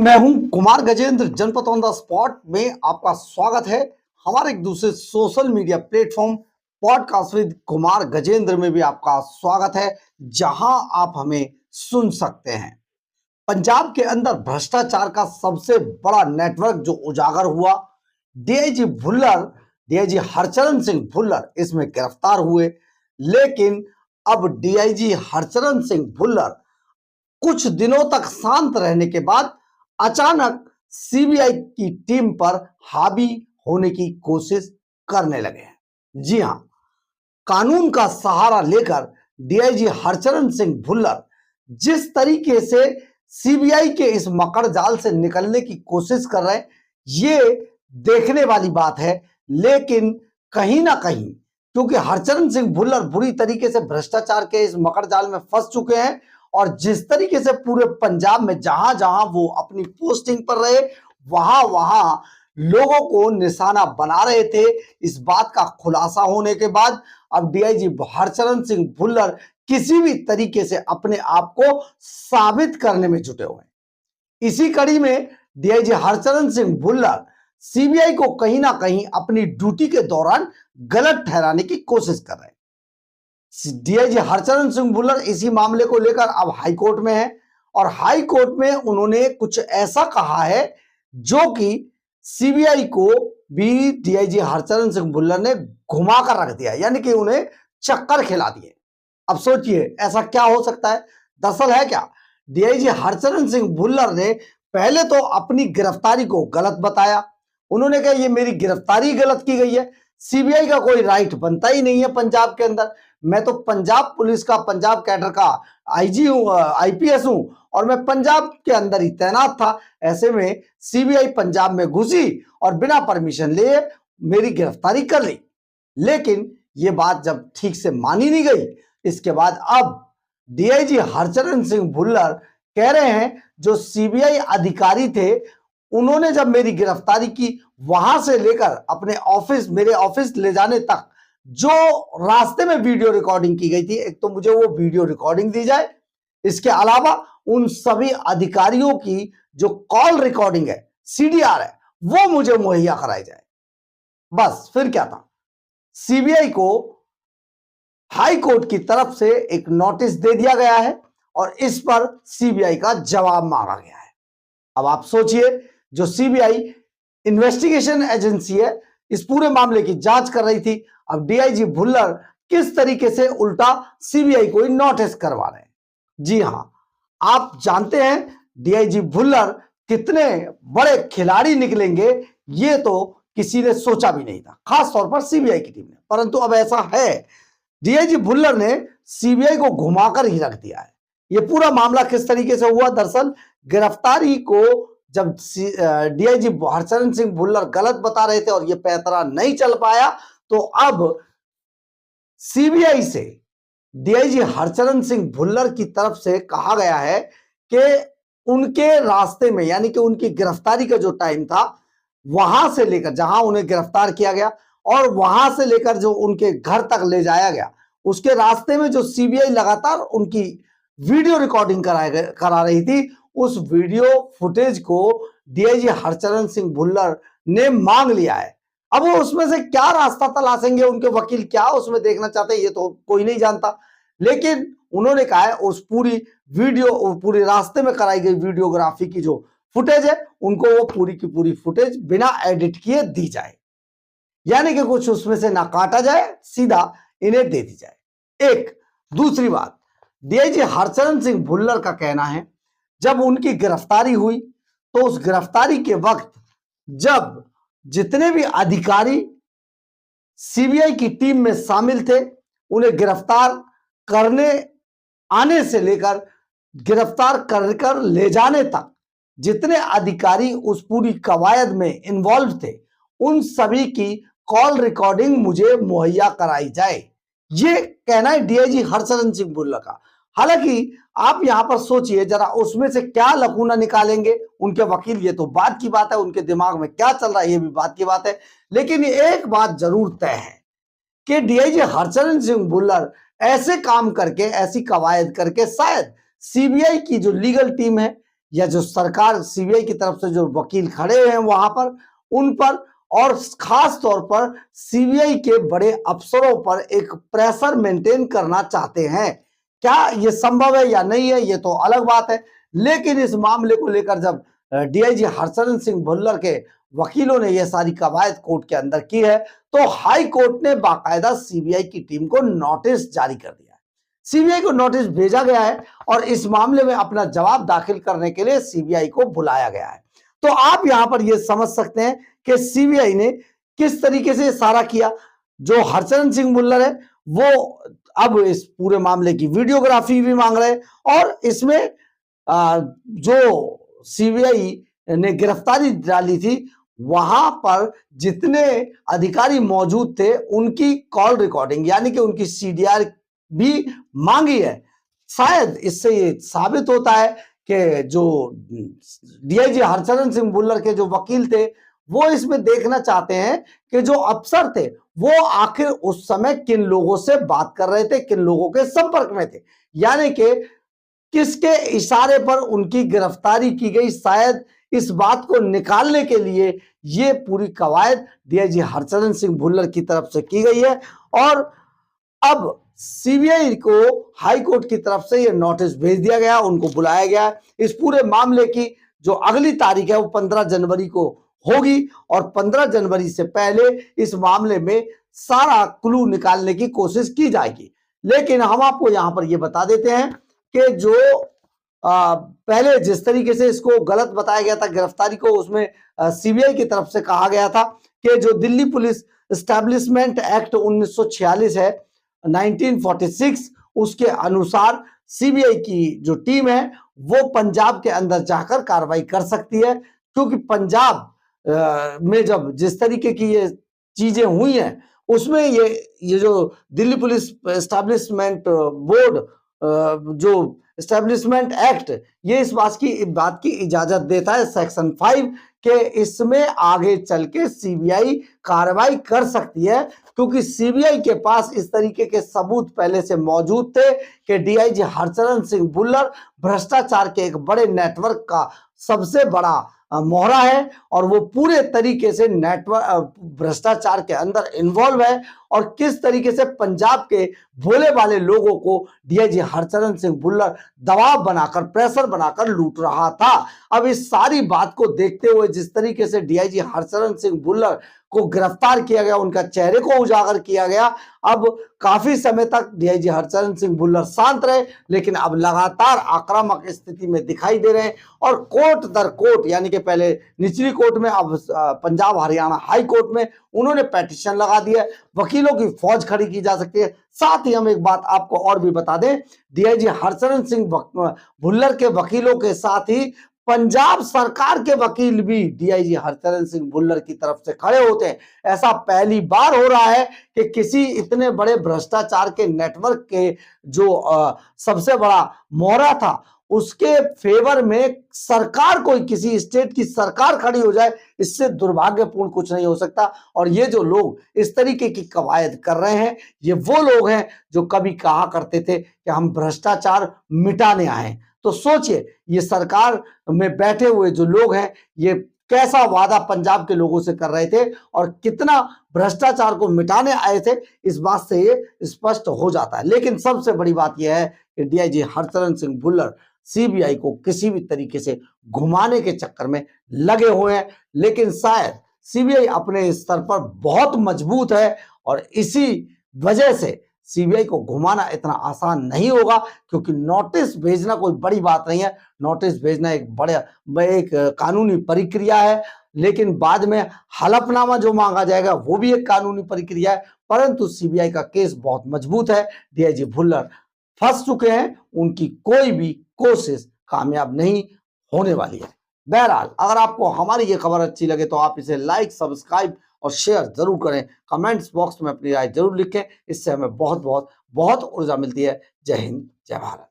मैं हूं कुमार गजेंद्र। जनपद ऑन द स्पॉट में आपका स्वागत है। हमारे एक दूसरे social media platform podcast with Kumar Gajendra में भी आपका स्वागत है, जहां आप हमें सुन सकते हैं। पंजाब के अंदर भ्रष्टाचार का सबसे बड़ा नेटवर्क जो उजागर हुआ, डीआईजी हरचरण सिंह भुल्लर इसमें गिरफ्तार हुए। लेकिन अब डीआईजी हरचरण सिंह भुल्लर कुछ दिनों तक शांत रहने के बाद अचानक सीबीआई की टीम पर हावी होने की कोशिश करने लगे हैं। जी हां, कानून का सहारा लेकर डीआईजी हरचरण सिंह भुल्लर जिस तरीके से सीबीआई के इस मकड़ जाल से निकलने की कोशिश कर रहे हैं, ये देखने वाली बात है। लेकिन कहीं ना कहीं क्योंकि हरचरण सिंह भुल्लर बुरी तरीके से भ्रष्टाचार के इस मकड़ जाल में फंस चुके हैं और जिस तरीके से पूरे पंजाब में जहां जहां वो अपनी पोस्टिंग पर रहे, वहां वहां लोगों को निशाना बना रहे थे। इस बात का खुलासा होने के बाद अब डीआईजी हरचरण सिंह भुल्लर किसी भी तरीके से अपने आप को साबित करने में जुटे हुए हैं। इसी कड़ी में डीआईजी हरचरण सिंह भुल्लर सीबीआई को कहीं ना कहीं अपनी ड्यूटी के दौरान गलत ठहराने की कोशिश कर रहे हैं। डीआईजी हरचरण सिंह भुल्लर इसी मामले को लेकर अब हाईकोर्ट में है और हाईकोर्ट में उन्होंने कुछ ऐसा कहा है जो कि सीबीआई को भी डीआईजी हरचरण सिंह भुल्लर ने घुमाकर रख दिया, यानी कि उन्हें चक्कर खिला दिए। अब सोचिए ऐसा क्या हो सकता है। दरअसल है क्या, डीआईजी हरचरण सिंह भुल्लर ने पहले तो अपनी गिरफ्तारी को गलत बताया। उन्होंने कहा ये मेरी गिरफ्तारी गलत की गई है, सीबीआई का कोई राइट बनता ही नहीं है पंजाब के अंदर। मैं तो पंजाब पुलिस का, पंजाब कैडर का आईजी हूं, आईपीएस हूं और मैं पंजाब के अंदर ही तैनात था। ऐसे में सीबीआई पंजाब में घुसी और बिना परमिशन लिए मेरी गिरफ्तारी कर ली। लेकिन यह बात जब ठीक से मानी नहीं गई, इसके बाद अब डीआईजी हरचरण सिंह भुल्लर कह रहे हैं जो सीबीआई अधिकारी थे उन्होंने जब मेरी गिरफ्तारी की, वहां से लेकर अपने ऑफिस, मेरे ऑफिस ले जाने तक जो रास्ते में वीडियो रिकॉर्डिंग की गई थी, एक तो मुझे वो वीडियो रिकॉर्डिंग दी जाए, इसके अलावा उन सभी अधिकारियों की जो कॉल रिकॉर्डिंग है, सीडीआर है, वो मुझे मुहैया कराई जाए। बस फिर क्या था, सीबीआई को हाई कोर्ट की तरफ से एक नोटिस दे दिया गया है और इस पर सीबीआई का जवाब मांगा गया है। अब आप सोचिए, जो सीबीआई इन्वेस्टिगेशन एजेंसी है, इस पूरे मामले की जांच कर रही थी, अब डीआईजी भुल्लर किस तरीके से उल्टा सीबीआई को नोटिस करवा रहे हैं। जी हां, आप जानते हैं डीआईजी भुल्लर कितने बड़े खिलाड़ी निकलेंगे, ये तो किसी ने सोचा भी नहीं था, खास तौर पर सीबीआई की टीम ने। परंतु अब ऐसा है, डीआईजी भुल्लर ने सीबीआई को घुमाकर ही रख दिया है। यह पूरा मामला किस तरीके से हुआ, दरअसल गिरफ्तारी को जब डीआईजी हरचरण सिंह भुल्लर गलत बता रहे थे और यह पैंतरा नहीं चल पाया, तो अब सीबीआई से डीआईजी हरचरण सिंह भुल्लर की तरफ से कहा गया है कि उनके रास्ते में, यानी कि उनकी गिरफ्तारी का जो टाइम था, वहां से लेकर जहां उन्हें गिरफ्तार किया गया और वहां से लेकर जो उनके घर तक ले जाया गया, उसके रास्ते में जो सीबीआई लगातार उनकी वीडियो रिकॉर्डिंग करा रही थी, उस वीडियो फुटेज को डीआईजी हरचरण सिंह भुल्लर ने मांग लिया है। अब वो उसमें से क्या रास्ता तलाशेंगे, उनके वकील क्या उसमें देखना चाहते हैं, ये तो कोई नहीं जानता। लेकिन उन्होंने कहा है उस पूरी वीडियो, पूरे रास्ते में कराई गई वीडियोग्राफी की जो फुटेज है, उनको वो पूरी की पूरी फुटेज बिना एडिट किए दी जाए, यानी कि कुछ उसमें से ना काटा जाए, सीधा इन्हें दे दी जाए। एक दूसरी बात, डीआईजी हरचरण सिंह भुल्लर का कहना है जब उनकी गिरफ्तारी हुई तो उस गिरफ्तारी के वक्त जब जितने भी अधिकारी सीबीआई की टीम में शामिल थे, उन्हें गिरफ्तार करने आने से लेकर गिरफ्तार कर ले जाने तक जितने अधिकारी उस पूरी कवायद में इन्वॉल्व थे, उन सभी की कॉल रिकॉर्डिंग मुझे मुहैया कराई जाए, ये कहना है डीआईजी हरचरण सिंह भुल्लर का। हालांकि आप यहां पर सोचिए जरा, उसमें से क्या लकूना निकालेंगे उनके वकील, ये तो बात की बात है, उनके दिमाग में क्या चल रहा है ये भी बात की बात है। लेकिन एक बात जरूर तय है कि डीआईजी हरचरण सिंह भुल्लर ऐसे काम करके, ऐसी कवायद करके शायद सीबीआई की जो लीगल टीम है या जो सरकार सीबीआई की तरफ से जो वकील खड़े हुए हैं वहां पर, उन पर और खास तौर पर सीबीआई के बड़े अफसरों पर एक प्रेशर मेंटेन करना चाहते हैं। क्या ये संभव है या नहीं है ये तो अलग बात है, लेकिन इस मामले को लेकर जब डीआईजी हरचरण सिंह भुल्लर के वकीलों ने यह सारी कवायद कोर्ट के अंदर की है, तो हाई कोर्ट ने बाकायदा सीबीआई की टीम को नोटिस जारी कर दिया है। सीबीआई को नोटिस भेजा गया है और इस मामले में अपना जवाब दाखिल करने के लिए सीबीआई को बुलाया गया है। तो आप यहां पर यह समझ सकते हैं कि सीबीआई ने किस तरीके से सारा किया। जो हरचरण सिंह भुल्लर है वो अब इस पूरे मामले की वीडियोग्राफी भी मांग रहे हैं और इसमें जो सीबीआई ने गिरफ्तारी डाली थी वहां पर जितने अधिकारी मौजूद थे उनकी कॉल रिकॉर्डिंग यानी कि उनकी सीडीआर भी मांगी है। शायद इससे ये साबित होता है कि जो डीआईजी हरचरण सिंह भुल्लर के जो वकील थे वो इसमें देखना चाहते हैं कि जो अफसर थे वो आखिर उस समय किन लोगों से बात कर रहे थे, किन लोगों के संपर्क में थे, यानी कि किसके इशारे पर उनकी गिरफ्तारी की गई। शायद इस बात को निकालने के लिए ये पूरी कवायद डीआईजी हरचरण सिंह भुल्लर की तरफ से की गई है और अब सीबीआई को हाई कोर्ट की तरफ से ये नोटिस भेज दिया गया, उनको बुलाया गया। इस पूरे मामले की जो अगली तारीख है वो 15 जनवरी को होगी और 15 जनवरी से पहले इस मामले में सारा क्लू निकालने की कोशिश की जाएगी। लेकिन हम आपको यहां पर यह बता देते हैं कि जो पहले जिस तरीके से इसको गलत बताया गया था गिरफ्तारी को, उसमें सीबीआई की तरफ से कहा गया था कि जो दिल्ली पुलिस एस्टैब्लिशमेंट एक्ट 1946 है 1946, उसके अनुसार सीबीआई की जो टीम है वो पंजाब के अंदर जाकर कार्रवाई कर सकती है, क्योंकि पंजाब में जब जिस तरीके की ये चीजें हुई हैं उसमें ये जो दिल्ली पुलिस एस्टैब्लिशमेंट बोर्ड जो एस्टैब्लिशमेंट एक्ट ये इस बात की इजाजत देता है सेक्शन 5 के इसमें आगे चल के सीबीआई कार्रवाई कर सकती है, क्योंकि सीबीआई के पास इस तरीके के सबूत पहले से मौजूद थे कि डीआईजी हरचरण सिंह भुल्लर भ्रष्टाचार के एक बड़े नेटवर्क का सबसे बड़ा मोहरा है और वो पूरे तरीके से नेटवर्क भ्रष्टाचार के अंदर इन्वॉल्व है और किस तरीके से पंजाब के भोले वाले लोगों को डीआईजी हरचरण सिंह भुल्लर दबाव बनाकर प्रेशर बनाकर लूट रहा था। अब इस सारी बात को देखते हुए जिस तरीके से डीआईजी हरचरण सिंह भुल्लर को गिरफ्तार किया गया, उनका चेहरे को उजागर किया गया, अब काफी समय तक डीआईजी हरचरण सिंह भुल्लर शांत रहे, लेकिन अब लगातार आक्रामक स्थिति में दिखाई दे रहे हैं और कोर्ट दर कोर्ट यानी कि पहले निचली कोर्ट में अब पंजाब हरियाणा हाई कोर्ट में उन्होंने पिटीशन लगा दिया, वकीलों की फौज खड़ी की जा सकती है। साथ ही हम एक बात आपको और भी बता दें, डीआईजी हरचरण सिंह भुल्लर के वकीलों के साथ ही पंजाब सरकार के वकील भी डीआईजी हरचरण सिंह भुल्लर की तरफ से खड़े होते हैं। ऐसा पहली बार हो रहा है कि किसी इतने बड़े भ्रष्टाचार के नेटवर्क के जो सबसे बड़ा मोहरा था उसके फेवर में सरकार, कोई किसी स्टेट की सरकार खड़ी हो जाए, इससे दुर्भाग्यपूर्ण कुछ नहीं हो सकता। और ये जो लोग इस तरीके की कवायद कर रहे हैं ये वो लोग हैं जो कभी कहा करते थे कि हम भ्रष्टाचार मिटाने आए। तो सोचिए ये सरकार में बैठे हुए जो लोग हैं ये कैसा वादा पंजाब के लोगों से कर रहे थे और कितना भ्रष्टाचार को मिटाने आए थे, इस बात से ये स्पष्ट हो जाता है। लेकिन सबसे बड़ी बात यह है कि डीआईजी हरचरण सिंह भुल्लर सीबीआई को किसी भी तरीके से घुमाने के चक्कर में लगे हुए हैं, लेकिन शायद सीबीआई अपने स्तर पर बहुत मजबूत है और इसी वजह से सीबीआई को घुमाना इतना आसान नहीं होगा, क्योंकि नोटिस भेजना कोई बड़ी बात नहीं है। नोटिस भेजना एक कानूनी प्रक्रिया है, लेकिन बाद में हलफनामा जो मांगा जाएगा वो भी एक कानूनी प्रक्रिया है। परंतु सीबीआई का केस बहुत मजबूत है, डीआईजी भुल्लर फंस चुके हैं, उनकी कोई भी कोशिश कामयाब नहीं होने वाली है। बहरहाल अगर आपको हमारी ये खबर अच्छी लगे तो आप इसे लाइक, सब्सक्राइब और शेयर जरूर करें। कमेंट्स बॉक्स में अपनी राय जरूर लिखें, इससे हमें बहुत बहुत बहुत ऊर्जा मिलती है। जय हिंद, जय भारत।